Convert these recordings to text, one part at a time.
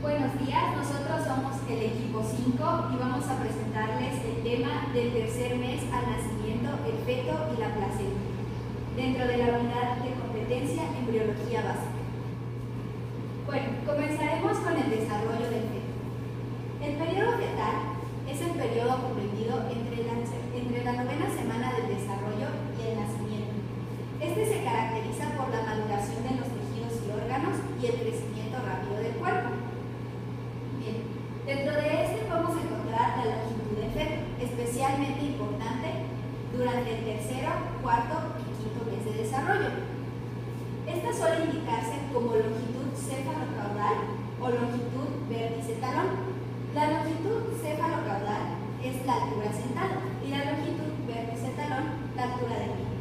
Buenos días, nosotros somos el equipo 5 y vamos a presentarles el tema del tercer mes al nacimiento, el feto y la placenta, dentro de la unidad de competencia embriología básica. Bueno, comenzaremos con el desarrollo del feto. El periodo fetal es el periodo comprendido entre la 9ª semana del desarrollo y el nacimiento. Este se caracteriza por la maduración de los tejidos y órganos y el crecimiento rápido del cuerpo. Bien, dentro de este podemos encontrar la longitud del feto, especialmente importante durante el tercero, cuarto y quinto mes de desarrollo. Esta suele indicarse como longitud cefalocaudal o longitud vértice-talón. La longitud cefalocaudal es la altura sentada y la longitud vértice-talón la altura del pie.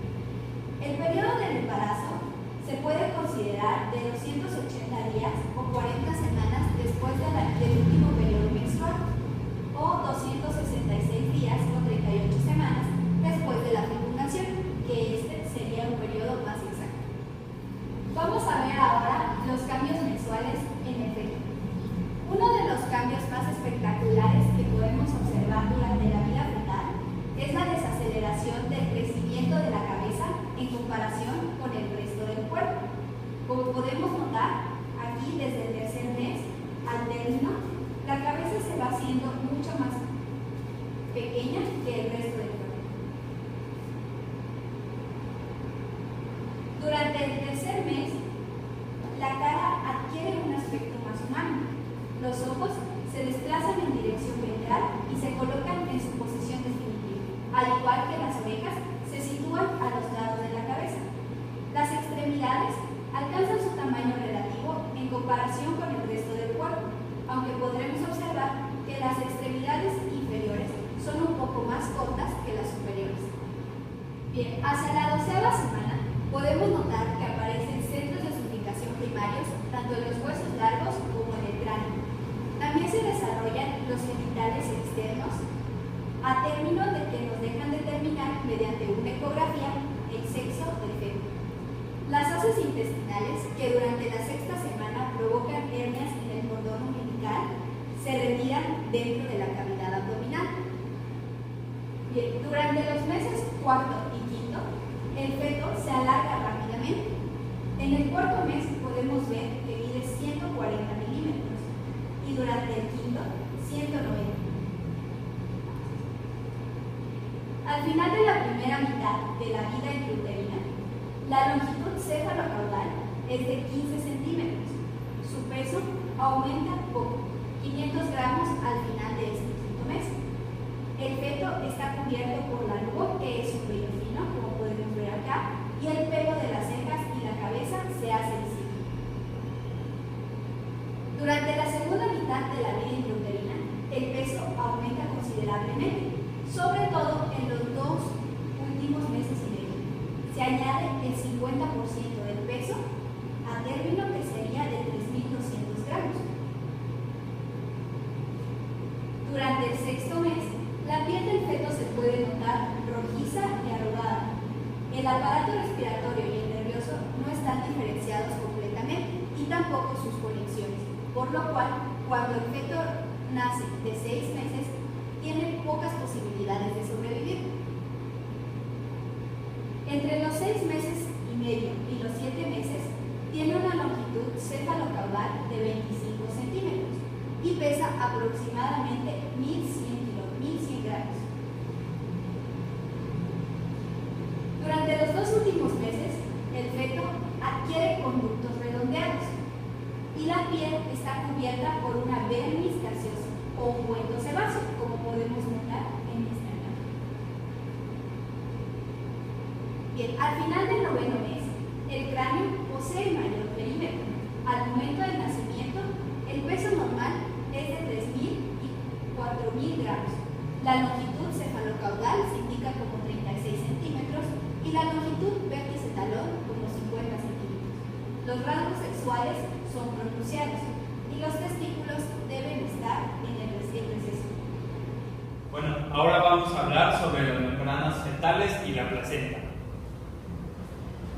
El periodo del embarazo se puede considerar de 280 días o 40 semanas después del último periodo menstrual o 266 días o 38 semanas después de la fecundación, que este sería un periodo más exacto. Vamos a ver ahora los cambios mensuales en el feto. Uno de los cambios más espectaculares que podemos observar durante la vida fetal es la desaceleración del crecimiento de la cabeza en comparación con el resto del cuerpo. Como podemos notar, aquí desde el tercer mes al término, la cabeza se va haciendo mucho más pequeña que el resto del cuerpo. Durante el tercer mes, la cara adquiere un aspecto más humano. Los ojos se desplazan en dirección ventral y se colocan en su posición definitiva, al igual que las orejas se sitúan a los lados de la cabeza. Las extremidades alcanzan su tamaño relativo en comparación con el resto del cuerpo, aunque podremos observar que las extremidades inferiores son un poco más cortas que las superiores. Bien, hacia la 12ª semana podemos notar que aparecen centros de suplicación primarios tanto en los huesos largos como en el cráneo. También se desarrollan los genitales externos a término de que nos dejan determinar mediante una ecografía el sexo del feto. Las haces intestinales, que durante la 6ª semana provocan hernias en el cordón umbilical, se retiran dentro de la cavidad abdominal. Bien, durante los meses cuarto y quinto, el feto se alarga rápidamente. En el cuarto mes podemos ver que mide 140 milímetros y durante el quinto, 190. Al final de la primera mitad de la vida intrauterina, la longitud cefalocaudal es de 15 centímetros. Su peso aumenta poco, 500 gramos al final de este quinto mes. El feto está cubierto por la nubo, que es un vello fino, como podemos ver acá, y el pelo de las cejas y la cabeza se hace visible. Durante la segunda mitad de la vida intrauterina, el peso aumenta considerablemente, sobre todo en los 2 últimos meses y medio. Se añade el 50% del peso a término, que sería de 3.200 gramos. Durante el sexto mes, la piel del feto se puede notar rojiza y arrugada. El aparato respiratorio y el nervioso no están diferenciados completamente y tampoco sus conexiones, por lo cual, cuando el feto nace de 6 meses, tiene pocas posibilidades de sobrevivir. Entre los 6 meses y medio y los 7 meses, tiene una longitud cefalocaudal de 25 centímetros y pesa aproximadamente 1.100 gramos. Durante los 2 últimos meses, el feto adquiere conductos redondeados y la piel está cubierta por una vermis gaseosa o ungüento sebáceo, como podemos notar en esta imagen. Bien, al final del 9º mes, el cráneo posee el mayor perímetro. Al momento del nacimiento, el peso normal es de 3.000 y 4.000 gramos. La longitud cefalocaudal se indica como 36 centímetros y la longitud vértice-talón como 50 centímetros. Los rasgos sexuales son pronunciados y los testículos deben estar en el receso. Bueno, ahora vamos a hablar sobre las membranas fetales y la placenta.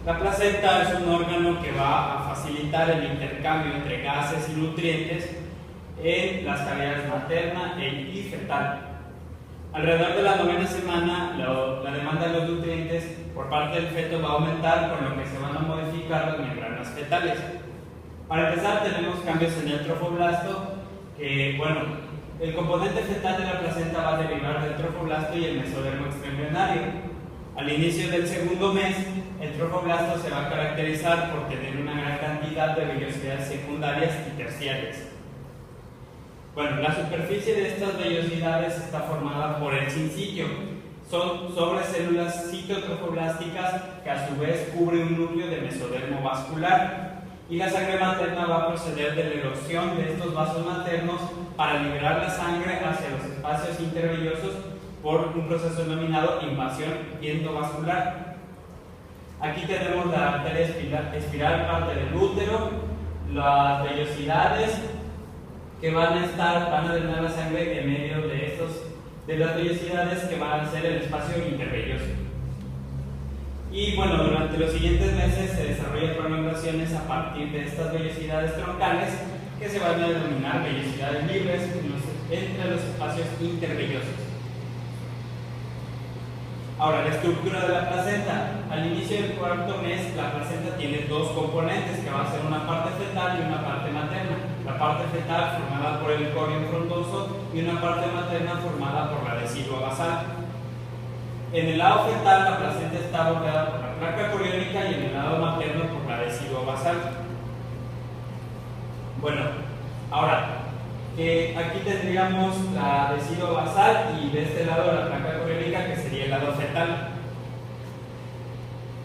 La placenta es un órgano que va a facilitar el intercambio entre gases y nutrientes en las cavidades materna y fetal. Alrededor de la 9ª semana, la demanda de los nutrientes por parte del feto va a aumentar, con lo que se van a modificar las membranas fetales. Para empezar, tenemos cambios en el trofoblasto, que, bueno, el componente fetal de la placenta va a derivar del trofoblasto y el mesodermo extraembrionario. Al inicio del segundo mes, el trofoblasto se va a caracterizar por tener una gran cantidad de vellosidades secundarias y terciarias. Bueno, la superficie de estas vellosidades está formada por el sincitio. Son sobrecélulas citotrofoblásticas que a su vez cubren un núcleo de mesodermo vascular. Y la sangre materna va a proceder de la erosión de estos vasos maternos para liberar la sangre hacia los espacios intervellosos por un proceso denominado invasión endovascular. Aquí tenemos la arteria espiral, parte del útero, las vellosidades que van a drenar la sangre en medio de las vellosidades que van a ser el espacio intervelloso. Y bueno, durante los siguientes meses se desarrollan prolongaciones a partir de estas vellosidades troncales que se van a denominar vellosidades libres entre los espacios intervellosos. Ahora, la estructura de la placenta. Al inicio del cuarto mes, la placenta tiene dos componentes, que va a ser una parte fetal y una parte materna. La parte fetal formada por el corion frondoso y una parte materna formada por la decidua basal. En el lado fetal, la placenta está bordeada por la placa coriónica y en el lado materno por la decidua basal. Bueno, ahora, aquí tendríamos la decidua basal y de este lado la placa coriónica, que sería el lado fetal.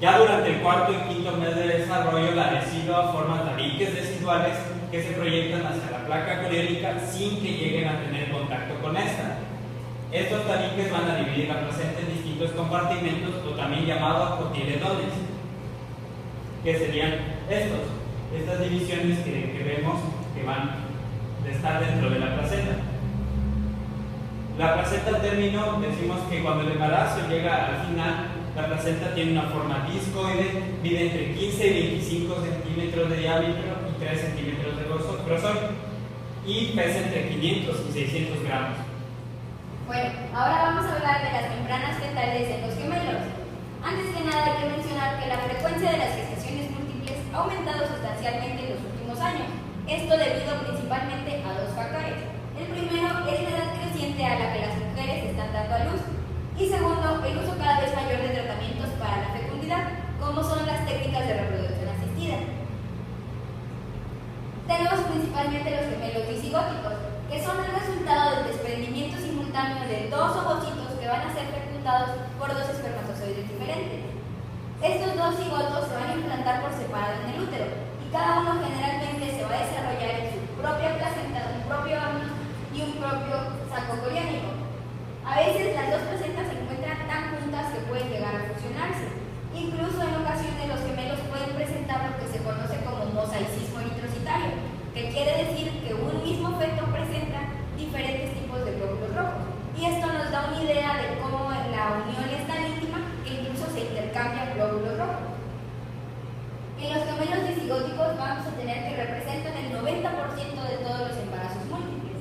Ya durante el cuarto y quinto mes de desarrollo, la decidua forma tabiques deciduales que se proyectan hacia la placa coriónica sin que lleguen a tener contacto con esta. Estos tabiques van a dividir la placenta en distintos compartimentos, o también llamados cotiledones, que serían estas divisiones que vemos que van a estar dentro de la placenta. La placenta al término, decimos que cuando el embarazo llega al final, la placenta tiene una forma discoide, mide entre 15 y 25 centímetros de diámetro y 3 centímetros de grosor, y pesa entre 500 y 600 gramos. Bueno, ahora vamos a hablar de las membranas fetales en los gemelos. Antes que nada hay que mencionar que la frecuencia de las gestaciones múltiples ha aumentado sustancialmente en los últimos años. Esto debido principalmente a dos factores. El primero es la edad creciente a la que las mujeres están dando a luz. Y segundo, el uso cada vez mayor de tratamientos para la fecundidad, como son las técnicas de reproducción asistida. Tenemos principalmente los gemelos disigóticos, que son el resultado del desprendimiento simultáneo de dos ovocitos que van a ser fecundados por dos espermatozoides diferentes. Estos dos cigotos se van a implantar por separado en el útero, y cada uno generalmente se va a desarrollar en su propia placenta, un propio amnios y un propio saco coriónico. A veces las dos placentas se encuentran tan juntas que pueden llegar a fusionarse. Incluso en ocasiones los gemelos pueden presentar lo que se conoce como mosaicismo eritrocitario, que quiere decir que un mismo feto presenta diferentes tipos de glóbulos rojos. Y esto nos da una idea de cómo la unión es tan íntima que incluso se intercambian glóbulos rojos. En los gemelos disigóticos vamos a tener que representan el 90% de todos los embarazos múltiples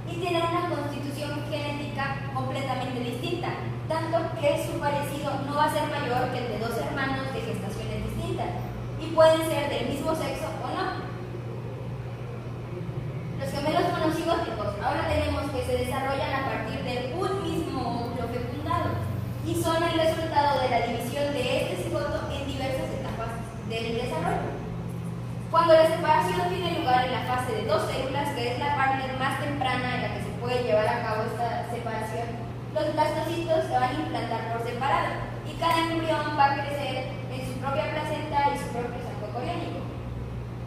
y tienen una constitución genética completamente distinta, tanto que su parecido no va a ser mayor que el de dos hermanos de gestaciones distintas y pueden ser del mismo sexo o no. Los gemelos monocigóticos ahora tenemos que se desarrollan a partir de un mismo óvulo fecundado y son el resultado de la división de este cigoto en diversas etapas del desarrollo. Cuando la separación tiene lugar en la fase de dos células, que es la parte más temprana en la que se puede llevar a cabo esta separación, los blastocitos se van a implantar por separado y cada embrión va a crecer en su propia placenta y su propio saco coriónico.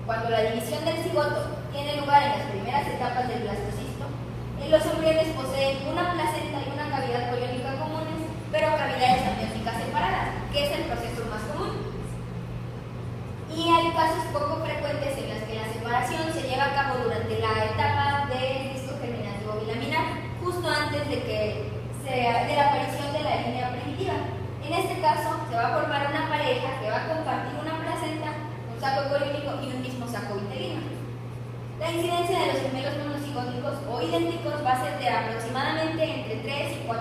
Cuando la división del cigoto tiene lugar en las primeras etapas del blastocisto, los embriones poseen una placenta y una cavidad coriónica comunes, pero cavidades amnióticas separadas, que es el proceso más común. Y hay casos poco frecuentes en los que la separación se lleva a cabo durante la etapa del disco germinativo bilaminar, justo antes de la aparición de la línea primitiva. En este caso, se va a formar una pareja que va a compartir una placenta, un saco coriónico y un mismo saco uterino. La incidencia de los gemelos monocigóticos o idénticos va a ser de aproximadamente entre 3 y 4%,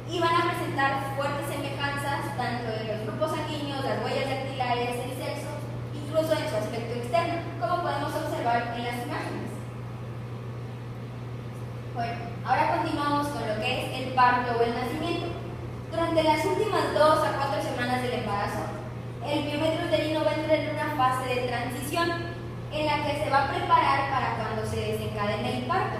y van a presentar fuertes semejanzas tanto en los grupos sanguíneos, las huellas dactilares, el sexo, incluso en su aspecto externo, como podemos observar en las imágenes. Bueno, ahora continuamos con lo que es el parto o el nacimiento. Durante las últimas 2 a 4 semanas del embarazo, el biometro uterino va a entrar en una fase de transición en la que se va a preparar para cuando se desencadene el parto.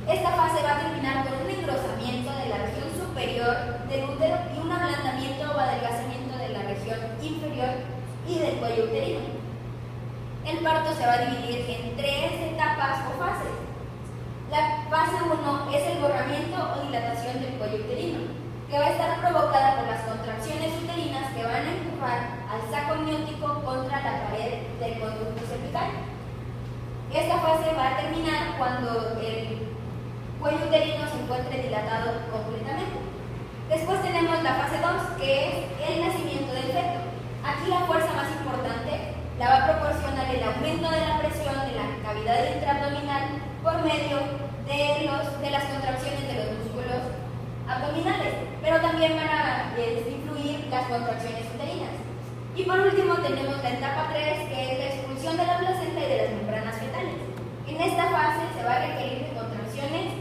Esta fase va a terminar con un engrosamiento de la región superior del útero y un ablandamiento o adelgazamiento de la región inferior y del cuello uterino. El parto se va a dividir en 3 etapas o fases. La fase 1 es el borramiento o dilatación del cuello uterino, que va a estar provocada por las contracciones uterinas que van a empujar al saco amniótico contra la pared del conducto cervical. Esta fase va a terminar cuando el cuello uterino se encuentre dilatado completamente. Después tenemos la fase 2, que es el nacimiento del feto. Aquí la fuerza más importante la va a proporcionar el aumento de la presión de la cavidad intraabdominal por medio de las contracciones de los músculos abdominales, pero también van a influir las contracciones uterinas. Y por último tenemos la etapa 3, que es la expulsión de la placenta y de las membranas fetales. En esta fase se va a requerir de contracciones